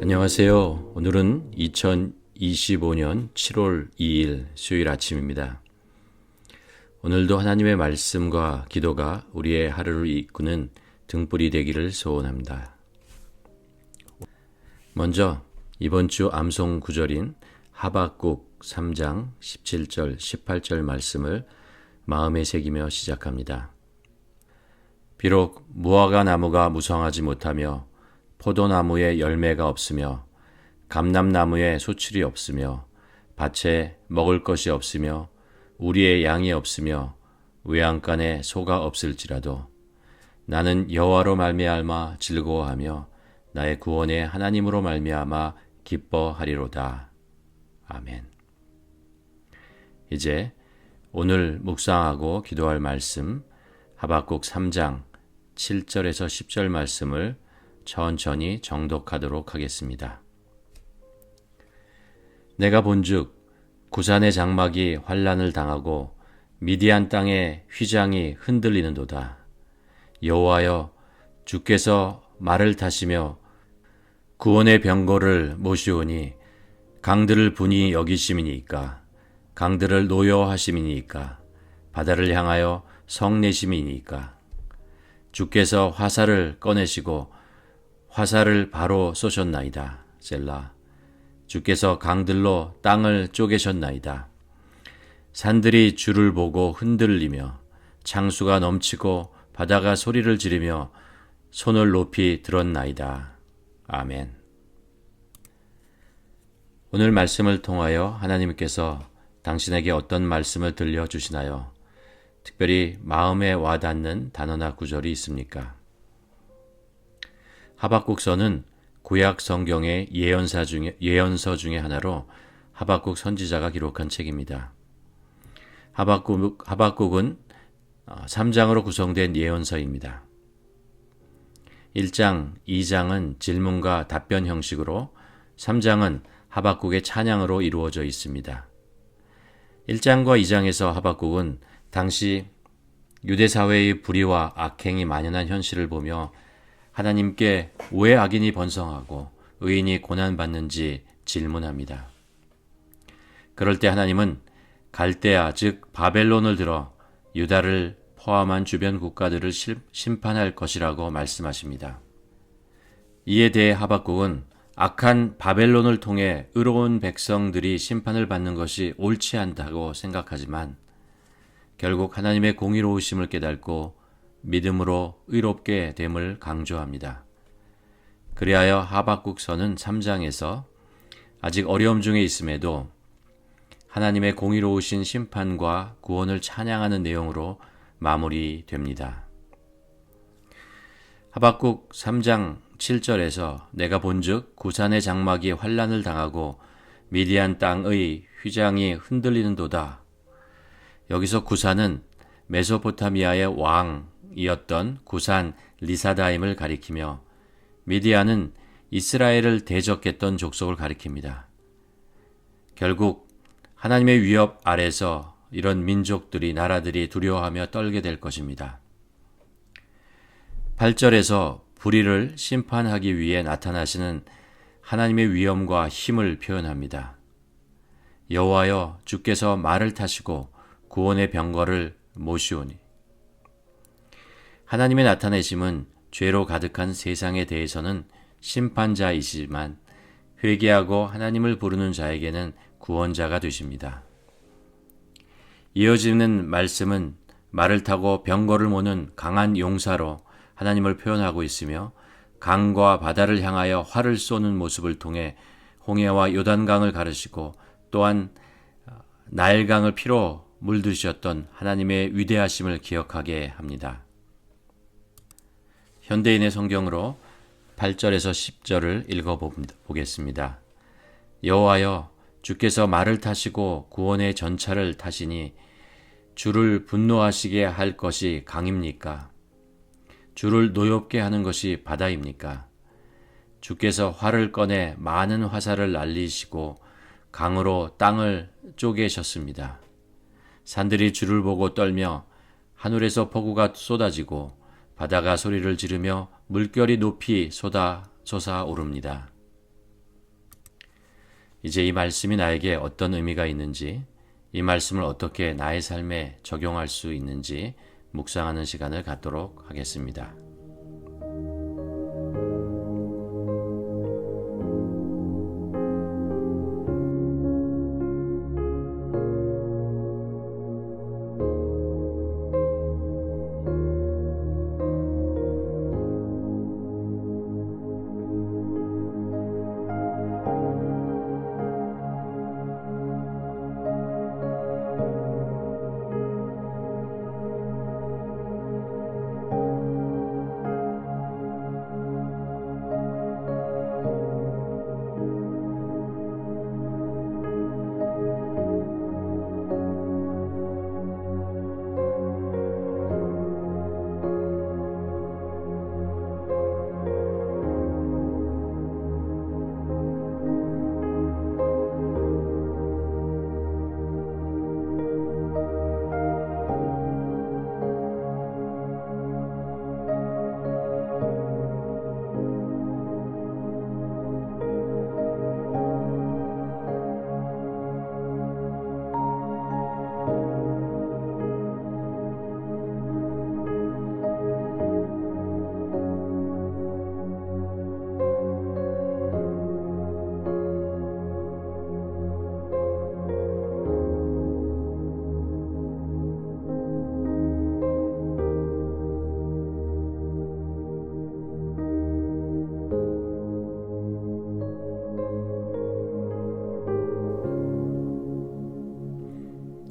안녕하세요. 오늘은 2025년 7월 2일 수요일 아침입니다. 오늘도 하나님의 말씀과 기도가 우리의 하루를 이끄는 등불이 되기를 소원합니다. 먼저 이번 주 암송 구절인 하박국 3장 17절, 18절 말씀을 마음에 새기며 시작합니다. 비록 무화과 나무가 무성하지 못하며 포도나무에 열매가 없으며 감람나무에 소출이 없으며 밭에 먹을 것이 없으며 우리의 양이 없으며 외양간에 소가 없을지라도 나는 여호와로 말미암아 즐거워하며 나의 구원의 하나님으로 말미암아 기뻐하리로다. 아멘. 이제 오늘 묵상하고 기도할 말씀 하박국 3장 7절에서 10절 말씀을 천천히 정독하도록 하겠습니다. 내가 본즉 구산의 장막이 환난을 당하고 미디안 땅의 휘장이 흔들리는도다. 여호와여, 주께서 말을 타시며 구원의 병거를 모시오니 강들을 분이 여기심이니까, 강들을 노여하심이니까, 바다를 향하여 성내심이니까. 주께서 화살을 꺼내시고 화살을 바로 쏘셨나이다. 셀라. 주께서 강들로 땅을 쪼개셨나이다. 산들이 주를 보고 흔들리며 창수가 넘치고 바다가 소리를 지르며 손을 높이 들었나이다. 아멘. 오늘 말씀을 통하여 하나님께서 당신에게 어떤 말씀을 들려주시나요? 특별히 마음에 와닿는 단어나 구절이 있습니까? 하박국서는 구약 성경의 예언서 중에 하나로 하박국 선지자가 기록한 책입니다. 하박국은 3장으로 구성된 예언서입니다. 1장, 2장은 질문과 답변 형식으로 3장은 하박국의 찬양으로 이루어져 있습니다. 1장과 2장에서 하박국은 당시 유대사회의 불의와 악행이 만연한 현실을 보며 하나님께 왜 악인이 번성하고 의인이 고난받는지 질문합니다. 그럴 때 하나님은 갈대아 즉 바벨론을 들어 유다를 포함한 주변 국가들을 심판할 것이라고 말씀하십니다. 이에 대해 하박국은 악한 바벨론을 통해 의로운 백성들이 심판을 받는 것이 옳지 않다고 생각하지만 결국 하나님의 공의로우심을 깨닫고 믿음으로 의롭게 됨을 강조합니다. 그리하여 하박국서는 3장에서 아직 어려움 중에 있음에도 하나님의 공의로우신 심판과 구원을 찬양하는 내용으로 마무리됩니다. 하박국 3장 7절에서 내가 본즉 구산의 장막이 환난을 당하고 미디안 땅의 휘장이 흔들리는도다. 여기서 구산은 메소포타미아의 왕이었던 구산 리사다임을 가리키며 미디안은 이스라엘을 대적했던 족속을 가리킵니다. 결국 하나님의 위협 아래서 이런 민족들이 나라들이 두려워하며 떨게 될 것입니다. 8절에서 불의를 심판하기 위해 나타나시는 하나님의 위엄과 힘을 표현합니다. 여호와여, 주께서 말을 타시고 구원의 병거를 모시오니. 하나님의 나타내심은 죄로 가득한 세상에 대해서는 심판자이시지만 회개하고 하나님을 부르는 자에게는 구원자가 되십니다. 이어지는 말씀은 말을 타고 병거를 모는 강한 용사로 하나님을 표현하고 있으며 강과 바다를 향하여 활을 쏘는 모습을 통해 홍해와 요단강을 가르시고 또한 나일강을 피로 물드셨던 하나님의 위대하심을 기억하게 합니다. 현대인의 성경으로 8절에서 10절을 읽어보겠습니다. 여호와여, 주께서 말을 타시고 구원의 전차를 타시니 주를 분노하시게 할 것이 강입니까? 주를 노엽게 하는 것이 바다입니까? 주께서 활을 꺼내 많은 화살을 날리시고 강으로 땅을 쪼개셨습니다. 산들이 주를 보고 떨며 하늘에서 폭우가 쏟아지고 바다가 소리를 지르며 물결이 높이 솟아오릅니다. 이제 이 말씀이 나에게 어떤 의미가 있는지, 이 말씀을 어떻게 나의 삶에 적용할 수 있는지 묵상하는 시간을 갖도록 하겠습니다.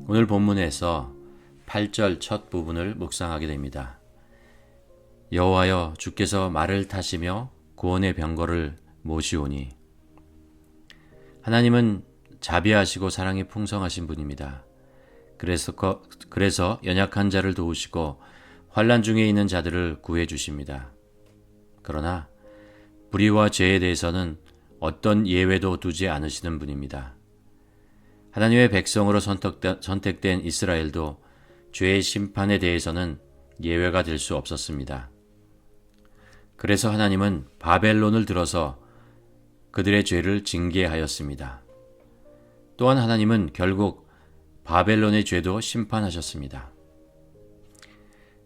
오늘 본문에서 8절 첫 부분을 묵상하게 됩니다. 여호와여 주께서 말을 타시며 구원의 병거를 모시오니. 하나님은 자비하시고 사랑이 풍성하신 분입니다. 그래서 연약한 자를 도우시고 환난 중에 있는 자들을 구해 주십니다. 그러나 불의와 죄에 대해서는 어떤 예외도 두지 않으시는 분입니다. 하나님의 백성으로 선택된 이스라엘도 죄의 심판에 대해서는 예외가 될 수 없었습니다. 그래서 하나님은 바벨론을 들어서 그들의 죄를 징계하였습니다. 또한 하나님은 결국 바벨론의 죄도 심판하셨습니다.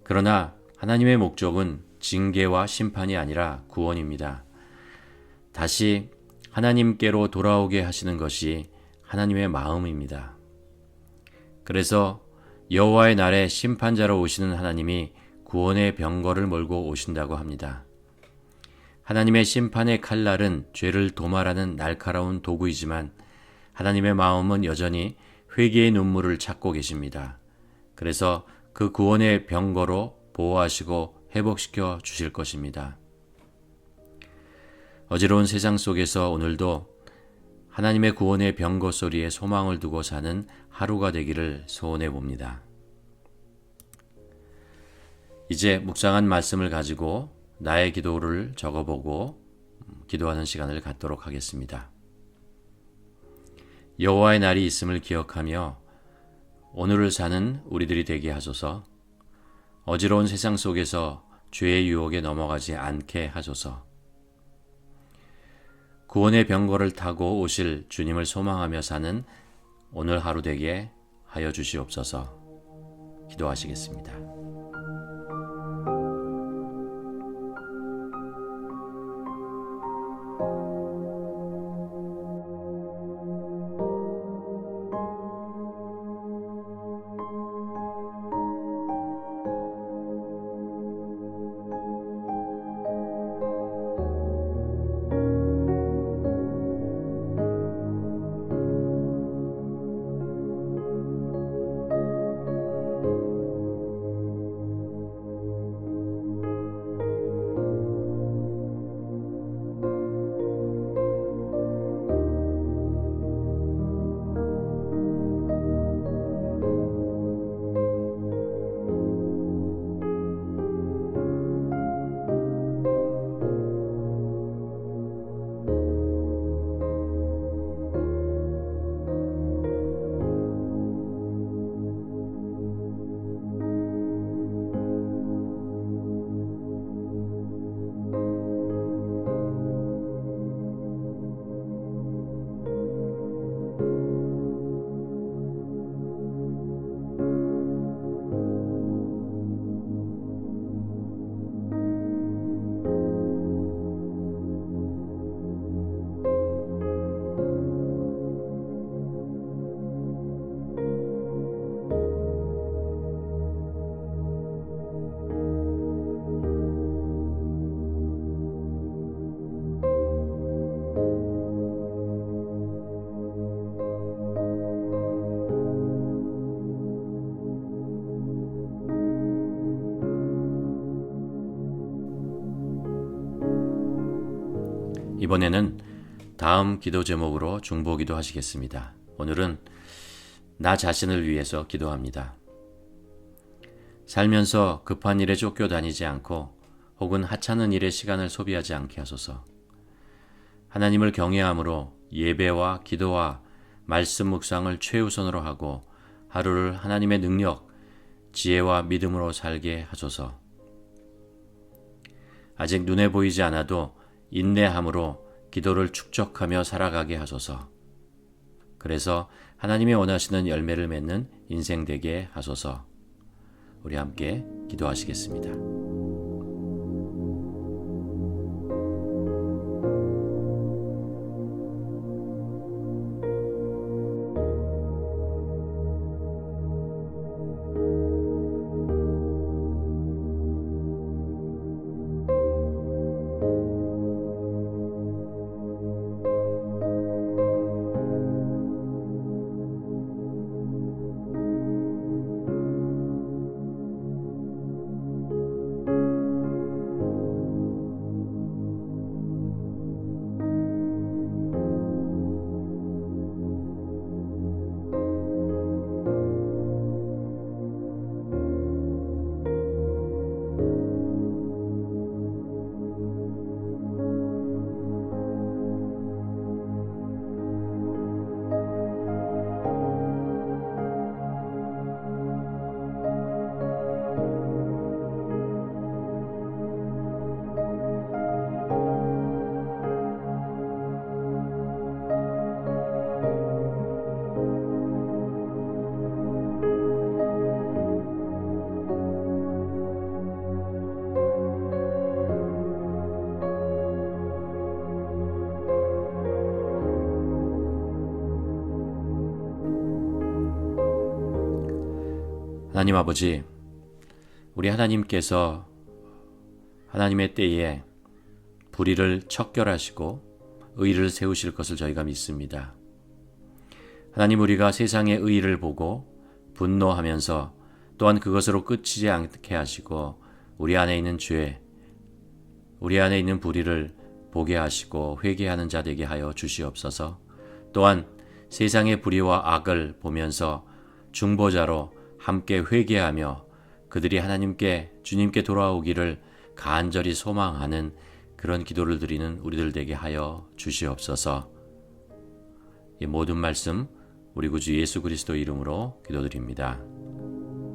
그러나 하나님의 목적은 징계와 심판이 아니라 구원입니다. 다시 하나님께로 돌아오게 하시는 것이 하나님의 마음입니다. 그래서 여호와의 날에 심판자로 오시는 하나님이 구원의 병거를 몰고 오신다고 합니다. 하나님의 심판의 칼날은 죄를 도말하는 날카로운 도구이지만 하나님의 마음은 여전히 회개의 눈물을 찾고 계십니다. 그래서 그 구원의 병거로 보호하시고 회복시켜 주실 것입니다. 어지러운 세상 속에서 오늘도 하나님의 구원의 병거 소리에 소망을 두고 사는 하루가 되기를 소원해 봅니다. 이제 묵상한 말씀을 가지고 나의 기도를 적어보고 기도하는 시간을 갖도록 하겠습니다. 여호와의 날이 있음을 기억하며 오늘을 사는 우리들이 되게 하소서. 어지러운 세상 속에서 죄의 유혹에 넘어가지 않게 하소서. 구원의 병거를 타고 오실 주님을 소망하며 사는 오늘 하루 되게 하여 주시옵소서. 기도하시겠습니다. 이번에는 다음 기도 제목으로 중보기도 하시겠습니다. 오늘은 나 자신을 위해서 기도합니다. 살면서 급한 일에 쫓겨다니지 않고 혹은 하찮은 일에 시간을 소비하지 않게 하소서. 하나님을 경외함으로 예배와 기도와 말씀 묵상을 최우선으로 하고 하루를 하나님의 능력, 지혜와 믿음으로 살게 하소서. 아직 눈에 보이지 않아도 인내함으로 기도를 축적하며 살아가게 하소서. 그래서 하나님이 원하시는 열매를 맺는 인생 되게 하소서. 우리 함께 기도하시겠습니다. 하나님 아버지, 우리 하나님께서 하나님의 때에 불의를 척결하시고 의를 세우실 것을 저희가 믿습니다. 하나님, 우리가 세상의 의를 보고 분노하면서 또한 그것으로 끝이지 않게 하시고 우리 안에 있는 죄, 우리 안에 있는 불의를 보게 하시고 회개하는 자 되게 하여 주시옵소서. 또한 세상의 불의와 악을 보면서 중보자로 함께 회개하며 그들이 하나님께 주님께 돌아오기를 간절히 소망하는 그런 기도를 드리는 우리들 되게 하여 주시옵소서. 이 모든 말씀 우리 구주 예수 그리스도 이름으로 기도드립니다.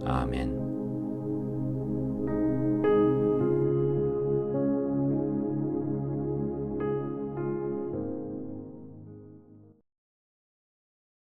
아멘.